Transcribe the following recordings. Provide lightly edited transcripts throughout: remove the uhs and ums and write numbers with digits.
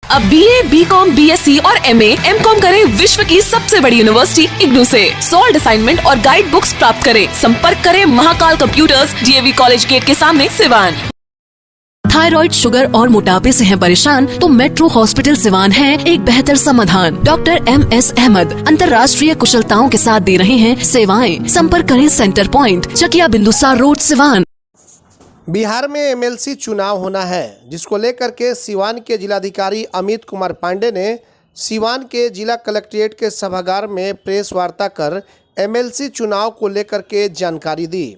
अब BA, BCom, BSc और MA, MCom करें विश्व की सबसे बड़ी यूनिवर्सिटी इग्नू से। सॉल्ड असाइनमेंट और गाइड बुक्स प्राप्त करें। संपर्क करें Mahakal computers, DAV college gate के सामने, सिवान। थायराइड, शुगर और मोटापे से हैं परेशान तो मेट्रो हॉस्पिटल सिवान है एक बेहतर समाधान। डॉक्टर MS अहमद अंतर्राष्ट्रीय कुशलताओं के साथ दे रहे हैं सेवाएं। संपर्क करें centre point, Chakia Bindusar road, Siwan. Bihar में MLC चुनाव होना है, जिसको लेकर के सिवान के जिलाधिकारी अमित कुमार पांडे ने सिवान के जिला कलेक्ट्रेट के सभागार में प्रेस वार्ता कर MLC चुनाव को लेकर के जानकारी दी।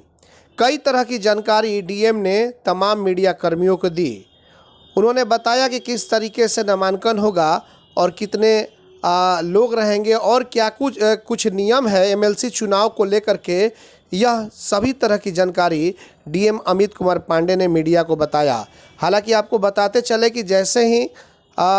कई तरह की जानकारी DM ने तमाम मीडिया कर्मियों को दी। उन्होंने बताया कि किस तरीके से नामांकन होगा और कितने लोग रहेंगे और क्या कुछ नियम है MLC चुनाव को लेकर के। यह सभी तरह की जानकारी DM अमित कुमार पांडे ने मीडिया को बताया। हालांकि आपको बताते चले कि जैसे ही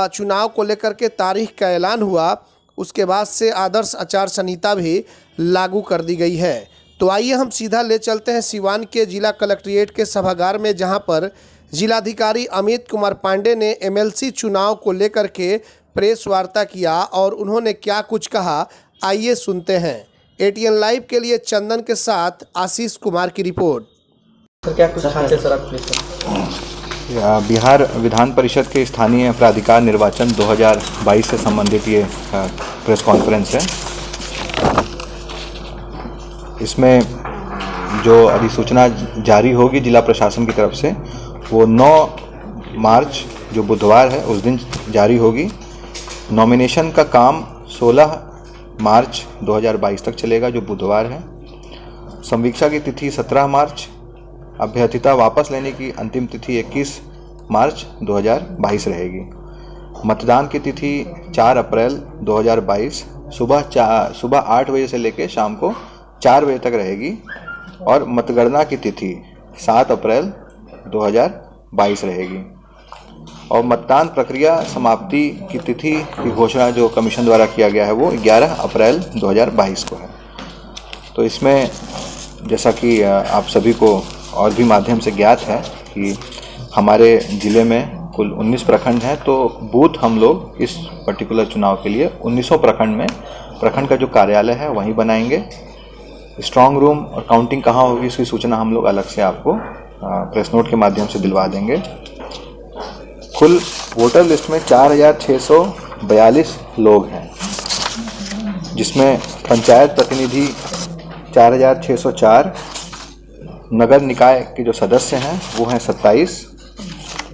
चुनाव को लेकर के तारीख का ऐलान हुआ, उसके बाद से आदर्श आचार संहिता भी लागू कर दी गई है। तो आइए हम सीधा ले चलते हैं सिवान के जिला कलेक्ट्रेट के सभागार में, जहां पर जिलाधिकारी अमित कुमार पांडे ने MLC चुनाव को लेकर के प्रेस वार्ता किया और उन्होंने क्या कुछ कहा, आइए सुनते हैं। ATN लाइव के लिए चंदन के साथ आशीष कुमार की रिपोर्ट। सर, क्या कुछ खास है सर आप? बिहार विधान परिषद के स्थानीय प्राधिकार निर्वाचन 2022 से संबंधित ये प्रेस कॉन्फ्रेंस है। इसमें जो अधिसूचना जारी होगी जिला प्रशासन की तरफ से, वो 9 मार्च जो बुधवार है उस दिन जारी होगी। नॉमिनेशन का काम 16 मार्च 2022 तक चलेगा, जो बुधवार है। संवीक्षा की तिथि 17 मार्च, अभ्यर्थिता वापस लेने की अंतिम तिथि 21 मार्च 2022 रहेगी। मतदान की तिथि 4 अप्रैल 2022 सुबह 8 बजे से लेकर शाम को 4 बजे तक रहेगी और मतगणना की तिथि 7 अप्रैल 2022 रहेगी। और मतदान प्रक्रिया समाप्ति की तिथि की घोषणा जो कमीशन द्वारा किया गया है वो 11 अप्रैल 2022 को है। तो इसमें जैसा कि आप सभी को और भी माध्यम से ज्ञात है कि हमारे ज़िले में कुल 19 प्रखंड हैं, तो बूथ हम लोग इस पर्टिकुलर चुनाव के लिए 1900 प्रखंड में प्रखंड का जो कार्यालय है वहीं बनाएंगे। स्ट्रांग रूम और काउंटिंग कहाँ होगी इसकी सूचना हम लोग अलग से आपको प्रेस नोट के माध्यम से दिलवा देंगे। कुल वोटर लिस्ट में 4642 लोग हैं, जिसमें पंचायत प्रतिनिधि 4604, नगर निकाय के जो सदस्य हैं वो हैं 27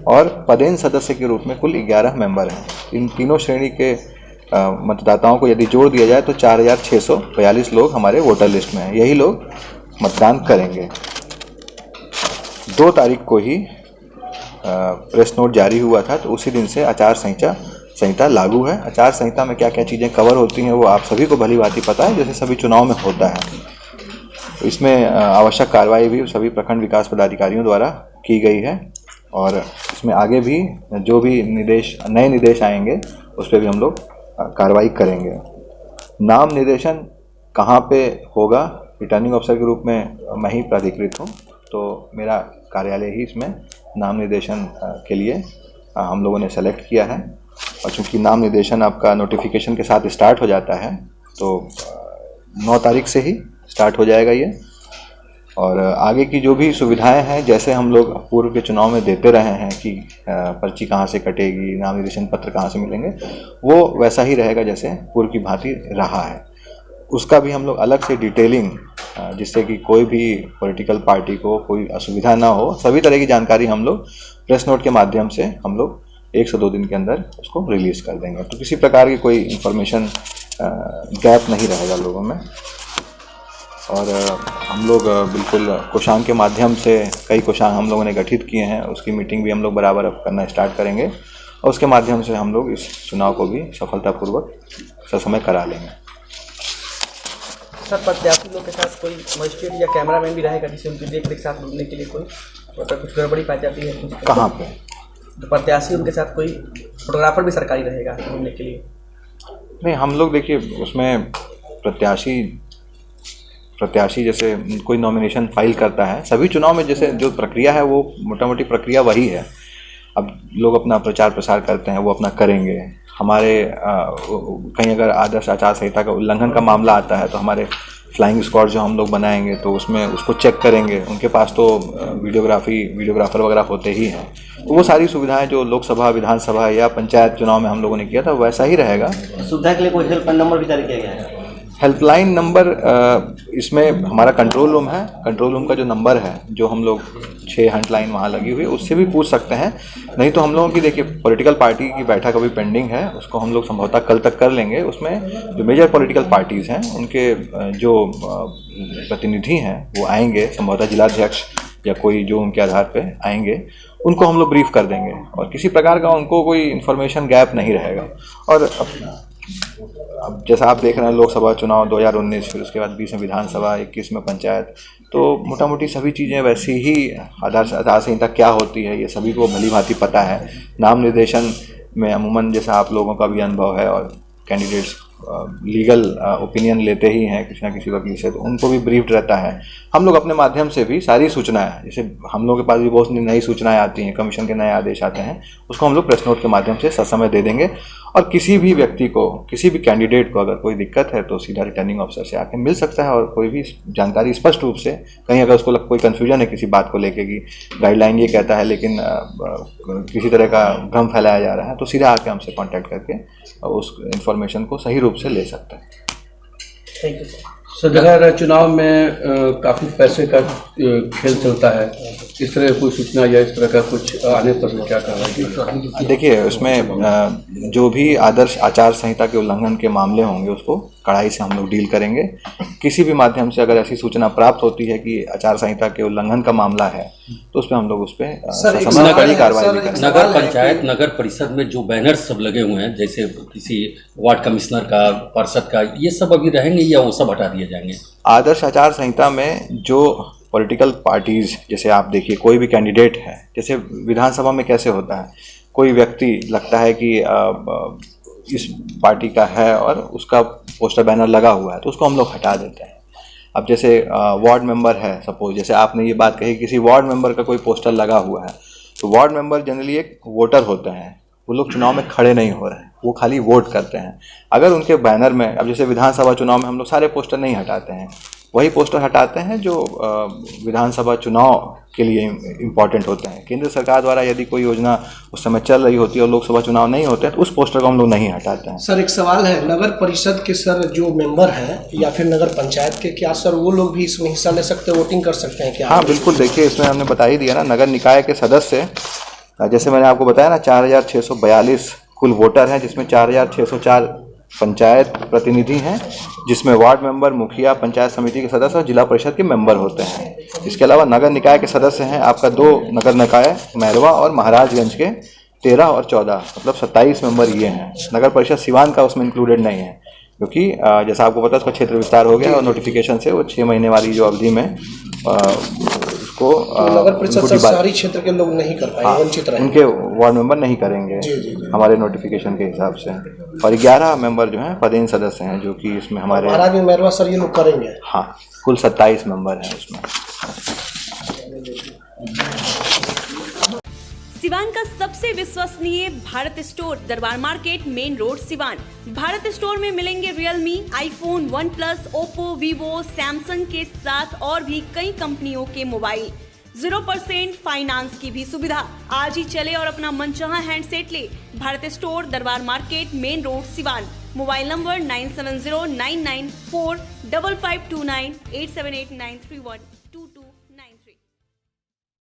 और पदेन सदस्य के रूप में कुल 11 मेंबर हैं। इन तीनों श्रेणी के मतदाताओं को यदि जोड़ दिया जाए तो 4642 लोग हमारे वोटर लिस्ट में हैं। यही लोग मतदान करेंगे। 2 तारीख को ही प्रेस नोट जारी हुआ था, तो उसी दिन से आचार संहिता लागू है। आचार संहिता में क्या क्या चीज़ें कवर होती हैं वो आप सभी को भली भांति पता है, जैसे सभी चुनाव में होता है। इसमें आवश्यक कार्रवाई भी सभी प्रखंड विकास पदाधिकारियों द्वारा की गई है और इसमें आगे भी जो भी नए निर्देश आएंगे उस पर भी हम लोग कार्रवाई करेंगे। नाम निर्देशन कहाँ पे होगा, रिटर्निंग ऑफिसर के रूप में मैं ही प्राधिकृत हूँ, तो मेरा कार्यालय ही इसमें नाम निर्देशन के लिए हम लोगों ने सेलेक्ट किया है। और चूँकि नाम निर्देशन आपका नोटिफिकेशन के साथ स्टार्ट हो जाता है, तो 9 तारीख से ही स्टार्ट हो जाएगा ये। और आगे की जो भी सुविधाएं हैं, जैसे हम लोग पूर्व के चुनाव में देते रहे हैं कि पर्ची कहाँ से कटेगी, नाम निर्देशन पत्र कहाँ से मिलेंगे, वो वैसा ही रहेगा जैसे पूर्व की भांति रहा है। उसका भी हम लोग अलग से डिटेलिंग, जिससे कि कोई भी पॉलिटिकल पार्टी को कोई असुविधा ना हो, सभी तरह की जानकारी हम लोग प्रेस नोट के माध्यम से हम लोग 1 से 2 दिन के अंदर उसको रिलीज़ कर देंगे। तो किसी प्रकार की कोई इन्फॉर्मेशन गैप नहीं रहेगा लोगों में। और हम लोग बिल्कुल कोषांग के माध्यम से कई कोषांग हम लोगों ने गठित किए हैं, उसकी मीटिंग भी हम लोग बराबर अब करना स्टार्ट करेंगे और उसके माध्यम से हम लोग इस चुनाव को भी सफलतापूर्वक ससमय करा लेंगे। सर, प्रत्याशी लोग के साथ कोई मजिस्ट्रेट या कैमरामैन भी रहेगा जिससे उनकी देख रेख साथ ढूंढने के लिए कोई अगर कुछ गड़बड़ी पाई जाती है कहाँ पे? तो प्रत्याशी उनके साथ कोई फोटोग्राफर भी सरकारी रहेगा ढूंढने के लिए? नहीं, हम लोग देखिए उसमें प्रत्याशी जैसे कोई नॉमिनेशन फाइल करता है, सभी चुनाव में जैसे जो प्रक्रिया है वो मोटा मोटी प्रक्रिया वही है। अब लोग अपना प्रचार प्रसार करते हैं, वो अपना करेंगे। हमारे कहीं अगर आदर्श आचार संहिता का उल्लंघन का मामला आता है तो हमारे फ्लाइंग स्क्वाड जो हम लोग बनाएंगे तो उसमें उसको चेक करेंगे। उनके पास तो वीडियोग्राफर वगैरह होते ही हैं, तो वो सारी सुविधाएं जो लोकसभा, विधानसभा या पंचायत चुनाव में हम लोगों ने किया था वैसा ही रहेगा। सुविधा के लिए कोई हेल्पलाइन नंबर भी जारी किया गया है? हेल्पलाइन नंबर इसमें हमारा कंट्रोल रूम है। कंट्रोल रूम का जो नंबर है, जो हम लोग 6 हेल्पलाइन वहाँ लगी हुई है, उससे भी पूछ सकते हैं। नहीं तो हम लोगों की देखिए पॉलिटिकल पार्टी की बैठक अभी पेंडिंग है, उसको हम लोग संभवतः कल तक कर लेंगे। उसमें जो मेजर पॉलिटिकल पार्टीज़ हैं उनके जो प्रतिनिधि हैं वो आएंगे, संभवतः जिलाध्यक्ष या कोई जो उनके आधार पे आएंगे, उनको हम लोग ब्रीफ कर देंगे और किसी प्रकार का उनको कोई इन्फॉर्मेशन गैप नहीं रहेगा। और अब जैसा आप देख रहे हैं लोकसभा चुनाव 2019, फिर उसके बाद 20 में विधानसभा, 21 में पंचायत, तो मोटा मोटी सभी चीज़ें वैसी ही आचार संहिता क्या होती है ये सभी को भली भांति पता है। नाम निर्देशन में अमूमन जैसा आप लोगों का भी अनुभव है और कैंडिडेट्स लीगल ओपिनियन लेते ही हैं किसी न किसी वकील से, तो उनको भी ब्रीफ्ड रहता है। हम लोग अपने माध्यम से भी सारी सूचनाएं, जैसे हम लोगों के पास भी बहुत नई सूचनाएं आती हैं, कमीशन के नए आदेश आते हैं, उसको हम लोग प्रेस नोट के माध्यम से ससमय दे देंगे। और किसी भी व्यक्ति को, किसी भी कैंडिडेट को अगर कोई दिक्कत है तो सीधा रिटर्निंग ऑफिसर से आके मिल सकता है और कोई भी जानकारी स्पष्ट रूप से, कहीं अगर उसको कोई कन्फ्यूजन है किसी बात को लेके कि गाइडलाइन ये कहता है लेकिन किसी तरह का भ्रम फैलाया जा रहा है, तो सीधा आके हमसे कांटेक्ट करके उस इन्फॉर्मेशन को सही रूप से ले सकता है। Thank you sir. सदर चुनाव में काफ़ी पैसे का खेल चलता है, इस तरह कोई सूचना या इस तरह का कुछ आने पर क्या कार्रवाई? देखिए उसमें जो भी आदर्श आचार संहिता के उल्लंघन के मामले होंगे उसको कड़ाई से हम लोग डील करेंगे। किसी भी माध्यम से अगर ऐसी सूचना प्राप्त होती है कि आचार संहिता के उल्लंघन का मामला है तो उस पर हम लोग उस पर कड़ी कार्रवाई भी करेंगे। नगर पंचायत, नगर परिषद में जो बैनर सब लगे हुए हैं, जैसे किसी वार्ड कमिश्नर का, पार्षद का, ये सब अभी रहेंगे या वो सब हटा दिए जाएंगे? आदर्श आचार संहिता में जो पॉलिटिकल पार्टीज, जैसे आप देखिए कोई भी कैंडिडेट है, जैसे विधानसभा में कैसे होता है, कोई व्यक्ति लगता है कि इस पार्टी का है और उसका पोस्टर बैनर लगा हुआ है तो उसको हम लोग हटा देते हैं। अब जैसे वार्ड मेंबर है, सपोज जैसे आपने ये बात कही किसी वार्ड मेंबर का कोई पोस्टर लगा हुआ है, तो वार्ड मेंबर जनरली एक वोटर होते हैं, वो लोग चुनाव में खड़े नहीं हो रहे हैं, वो खाली वोट करते हैं। अगर उनके बैनर में, अब जैसे विधानसभा चुनाव में हम लोग सारे पोस्टर नहीं हटाते हैं, वही पोस्टर हटाते हैं जो विधानसभा चुनाव के लिए इम्पॉर्टेंट होते हैं। केंद्र सरकार द्वारा यदि कोई योजना उस समय चल रही होती है और लोकसभा चुनाव नहीं होते हैं तो उस पोस्टर को हम लोग नहीं हटाते हैं। सर एक सवाल है, नगर परिषद के सर जो मेंबर हैं या फिर नगर पंचायत के, क्या सर वो लोग भी इसमें हिस्सा ले सकते हैं, वोटिंग कर सकते हैं क्या? हाँ बिल्कुल, देखिए इसमें हमने बता ही दिया ना, नगर निकाय के सदस्य, जैसे मैंने आपको बताया ना 4642 कुल वोटर हैं, जिसमें 4604 पंचायत प्रतिनिधि हैं, जिसमें वार्ड मेंबर, मुखिया, पंचायत समिति के सदस्य और जिला परिषद के मेंबर होते हैं। इसके अलावा नगर निकाय के सदस्य हैं आपका 2 नगर निकाय, मैरवा और महाराजगंज के 13 और 14, मतलब 27 मेंबर ये हैं। नगर परिषद सिवान का उसमें इंक्लूडेड नहीं है, क्योंकि जैसा आपको पता है उसका क्षेत्र विस्तार हो गया और नोटिफिकेशन से वो 6 महीने वाली जो अवधि में उसको नगर परिषद शहरी क्षेत्र के लोग नहीं कर पाएंगे, वंचित रहेंगे, उनके वार्ड मेंबर नहीं करेंगे हमारे नोटिफिकेशन के हिसाब से। और 11 मेंबर जो हैं पदेन सदस्य हैं, जो कि इसमें हमारे महाराज में मैरवा सर ये लोग करेंगे। हाँ, कुल 27 मेंबर हैं उसमें। सिवान का सबसे विश्वसनीय भारत स्टोर, दरबार market, main road, Siwan. Bharat store में मिलेंगे Realme, iPhone, OnePlus, Oppo, Vivo, Samsung के साथ और भी कई कंपनियों के मोबाइल। 0% फाइनेंस की भी सुविधा। आज ही चले और अपना मनचाहा हैंडसेट ले। भारत स्टोर, दरबार market, main road, Siwan. Mobile number 9709945529 8789312।